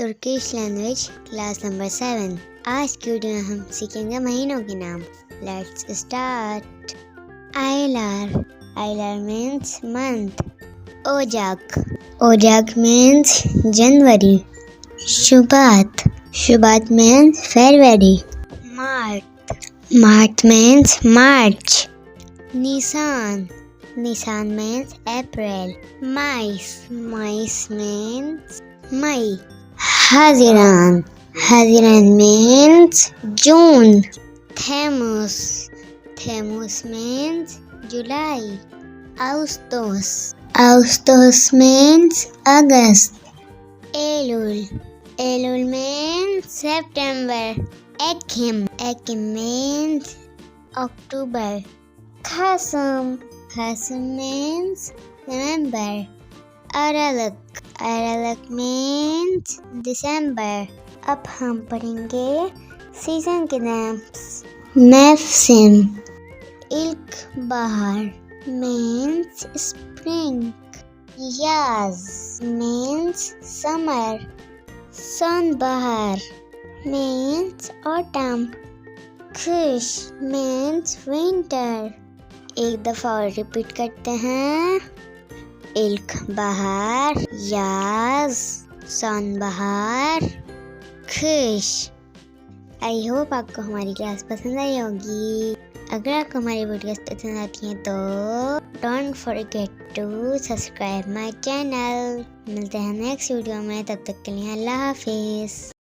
Turkish language class number 7। आज की video में हम सीखेंगे महीनों के नाम। Let's start. आयलार, आयलार मीन्स मंथ। ओजक, ओजक मीन्स जनवरी। शुबात, शुबात means February. March, March means March. निसान, निसान मीन्स अप्रैल। माइस, माइस means May. Haziran, Haziran means June. Temmuz, Temmuz means July. Ağustos, Ağustos means August. Eylül, Eylül means September. Ekim, Ekim means October. Kasım, Kasım means November. Aralık, Aralık means December. अब हम पढ़ेंगे season के नाम्स। मौसम, इल्कबहार means spring. याज means summer. sonbahar means autumn. खुश means winter. एक दफ़ा और रिपीट करते हैं। इल्क बहार, याज, सन बहार, खुश। आई होप आपको हमारी क्लास पसंद आई होगी। अगर आपको हमारी वीडियोस पसंद आती हैं तो don't forget to subscribe my channel. मिलते हैं नेक्स्ट वीडियो में, तब तक के लिए अल्लाह हाफिज़।